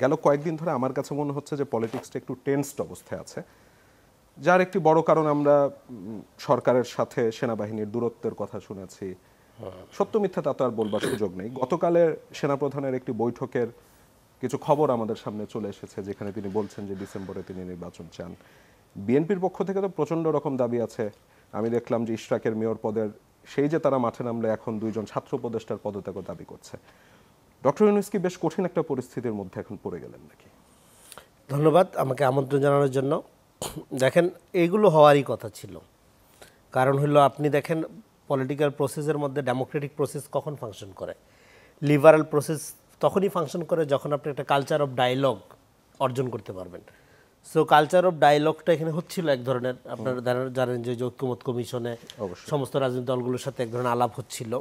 গেল কয়েকদিন ধরে আমার কাছে মনে হচ্ছে যে পলিটিক্সটা একটু টেন্সড অবস্থায় আছে, যার একটি বড় কারণ আমরা সরকারের সাথে সেনাবাহিনীর দূরত্বের কথা শুনেছি। সত্য মিথ্যা তা তো আর বলবার সুযোগ নেই। গতকালের সেনাপ্রধানের একটি বৈঠকের কিছু খবর আমাদের সামনে চলে এসেছে, যেখানে তিনি বলছেন যে ডিসেম্বরে তিনি নির্বাচন চান। বিএনপির পক্ষ থেকে তো প্রচণ্ড রকম দাবি আছে। আমি দেখলাম যে ইশরাকের মেয়র পদের সেই যে তারা মাঠে নামলে এখন 2 জন ছাত্র উপদেষ্টার পদত্যাগও দাবি করছে। ডক্টর ইউনূস কি বেশ কঠিন একটা পরিস্থিতির মধ্যে এখন পড়ে গেলেন নাকি? ধন্যবাদ আমাকে আমন্ত্রণ জানানোর জন্য। দেখেন, এইগুলো হওয়ারই কথা ছিল। কারণ হলো, আপনি দেখেন পলিটিক্যাল প্রসেসের মধ্যে ডেমোক্রেটিক প্রসেস কখন ফাংশন করে, লিবারাল প্রসেস তখনই ফাংশন করে যখন আপনি একটা কালচার অফ ডায়ালগ অর্জন করতে পারবেন। সো কালচার অফ ডায়ালগটা এখানে হচ্ছিল এক ধরনের, আপনারা জানেন যে ঐক্যমত কমিশনে সমস্ত রাজনৈতিক দলগুলোর সাথে এক ধরনের আলাপ হচ্ছিল,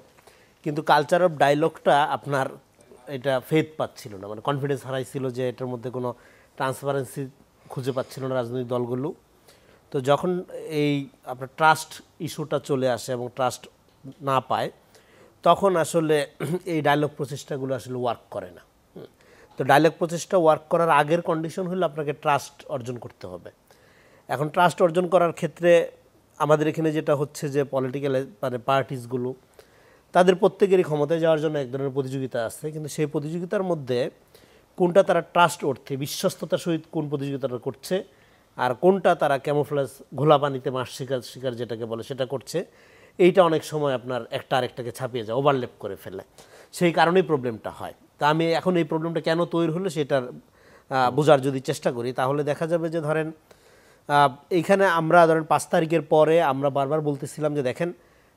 কিন্তু কালচার অফ ডায়ালগটা আপনার এটা ফেথ পাচ্ছিল না, মানে কনফিডেন্স হারাইছিল যে এটার মধ্যে কোনো ট্রান্সপারেন্সি খুঁজে পাচ্ছিল না রাজনৈতিক দলগুলো। তো যখন এই আপনার ট্রাস্ট ইস্যুটা চলে আসে এবং ট্রাস্ট না পায়, তখন আসলে এই ডায়ালগ প্রচেষ্টাগুলো আসলে ওয়ার্ক করে না। তো ডায়ালগ প্রচেষ্টা ওয়ার্ক করার আগের কন্ডিশন হলো আপনাকে ট্রাস্ট অর্জন করতে হবে। এখন ট্রাস্ট অর্জন করার ক্ষেত্রে আমাদের এখানে যেটা হচ্ছে যে পলিটিক্যাল মানে পার্টিসগুলো তাদের প্রত্যেকেরই ক্ষমতায় যাওয়ার জন্য এক ধরনের প্রতিযোগিতা আছে, কিন্তু সেই প্রতিযোগিতার মধ্যে কোনটা তারা ট্রাস্ট অর্থে বিশ্বস্ততার সহিত কোন প্রতিযোগিতাটা করছে, আর কোনটা তারা ক্যামোফ্লেজ ঘোলা পানিতে মাছ শিকার যেটাকে বলে সেটা করছে, এইটা অনেক সময় আপনার একটা আরেকটাকে ছাপিয়ে যায়, ওভারল্যাপ করে ফেলে। সেই কারণেই প্রবলেমটা হয়। তা আমি এখন এই প্রবলেমটা কেন তৈরি হলো সেটার বোঝার যদি চেষ্টা করি, তাহলে দেখা যাবে যে ধরেন এইখানে আমরা ধরেন 5 তারিখের পরে আমরা বারবার বলতেছিলাম যে দেখেন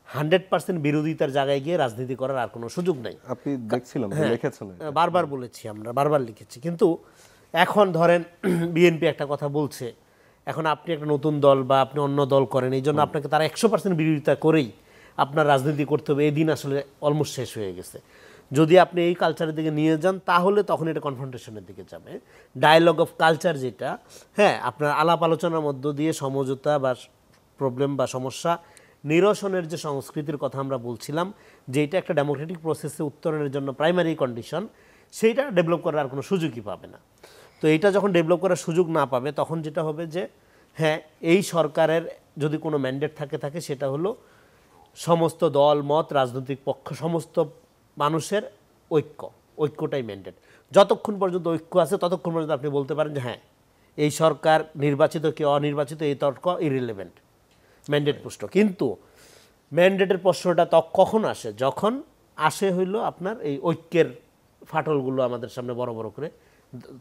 100% বিরোধিতার জায়গায় গিয়ে রাজনীতি করার আর কোনো সুযোগ নেই। আপনি দেখছিলাম লিখেছেন, বারবার বলেছি, আমরা বারবার লিখেছি। কিন্তু এখন ধরেন বিএনপি একটা কথা বলছে, এখন আপনি একটা নতুন দল বা আপনি অন্য দল করেন, এই জন্য আপনাকে তারা 100% বিরোধিতা করেই আপনার রাজনীতি করতে হবে, এই দিন আসলে অলমোস্ট শেষ হয়ে গেছে। যদি আপনি এই কালচারের দিকে নিয়ে যান তাহলে তখন এটা কনফ্রন্টেশনের দিকে যাবে। ডায়ালগ অফ কালচার যেটা, হ্যাঁ, আপনার আলাপ আলোচনার মধ্য দিয়ে সমঝোতা বা প্রবলেম বা সমস্যা নিরসনের যে সংস্কৃতির কথা আমরা বলছিলাম, যে এটা একটা ডেমোক্রেটিক প্রসেসে উত্তরণের জন্য প্রাইমারি কন্ডিশন, সেইটা ডেভেলপ করার আর কোনো সুযোগই পাবে না। তো এইটা যখন ডেভেলপ করার সুযোগ না পাবে, তখন যেটা হবে যে হ্যাঁ, এই সরকারের যদি কোনো ম্যান্ডেট থাকে সেটা হলো সমস্ত দল মত রাজনৈতিক পক্ষ সমস্ত মানুষের ঐক্যটাই ম্যান্ডেট। যতক্ষণ পর্যন্ত ঐক্য আছে ততক্ষণ পর্যন্ত আপনি বলতে পারেন যে হ্যাঁ, এই সরকার নির্বাচিত কি অনির্বাচিত এই তর্ক ইরিলেভেন্ট, ম্যান্ডেট প্রশ্ন। কিন্তু ম্যান্ডেটের প্রশ্নটা কখন আসে, যখন আসে হইল আপনার এই ঐক্যের ফাটলগুলো আমাদের সামনে বড় বড় করে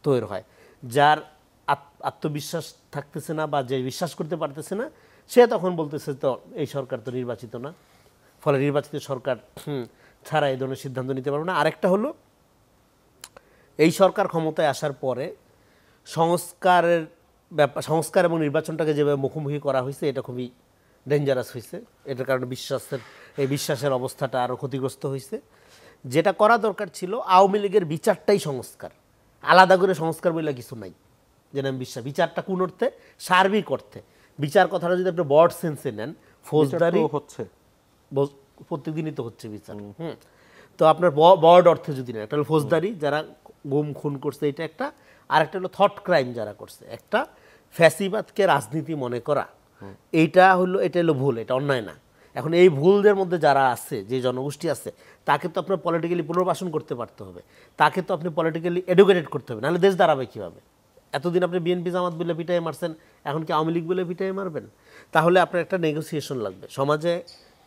তৈরি হয়। যার আত্মবিশ্বাস থাকতেছে না বা যে বিশ্বাস করতে পারতেছে না, সে তখন বলতেছে তো এই সরকার তো নির্বাচিত না, ফলে নির্বাচিত সরকার ছাড়া এই ধরনের সিদ্ধান্ত নিতে পারবে না। আরেকটা হলো, এই সরকার ক্ষমতায় আসার পরে সংস্কার এবং নির্বাচনটাকে যেভাবে মুখোমুখি করা হয়েছে, এটা খুবই ডেঞ্জারাস হয়েছে। এটার কারণে বিশ্বাসের অবস্থাটা আরও ক্ষতিগ্রস্ত হয়েছে। যেটা করা দরকার ছিল, আওয়ামী লীগের বিচারটাই সংস্কার, আলাদা করে সংস্কার বলে কিছু নাই। যেন বিচারটা কোন অর্থে, সার্বিক অর্থে বিচার কথাটা যদি আপনি বড় সেন্সে নেন, ফৌজদারি হচ্ছে প্রত্যেকদিনই তো হচ্ছে বিচার। তো আপনার বড় অর্থে যদি নেন, একটা হলো ফৌজদারি যারা গুম খুন করছে এটা একটা, আর একটা হলো থট ক্রাইম যারা করছে। একটা ফ্যাসিবাদকে রাজনীতি মনে করা, এটা হলো ভুল, এটা অন্যায় না। এখন এই ভুলদের মধ্যে যারা আছে, যে জনগোষ্ঠী আছে, তাকে তো আপনার পলিটিক্যালি পুনর্বাসন করতে পারতে হবে, তাকে তো আপনি পলিটিক্যালি এডুকেটেড করতে হবে, নাহলে দেশ দাঁড়াবে কীভাবে? এতদিন আপনি বিএনপি জামাত বলে পিটাই মারছেন, এখন কি আওয়ামী লীগ বলে পিটাই মারবেন? তাহলে আপনার একটা নেগোসিয়েশন লাগবে, সমাজে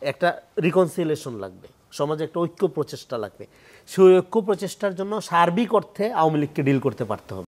একটা রিকনসিলিয়েশন লাগবে, সমাজে একটা ঐক্য প্রচেষ্টা লাগবে। সেই ঐক্য প্রচেষ্টার জন্য সার্বিক অর্থে আওয়ামী লীগকে ডিল করতে পারতে হবে।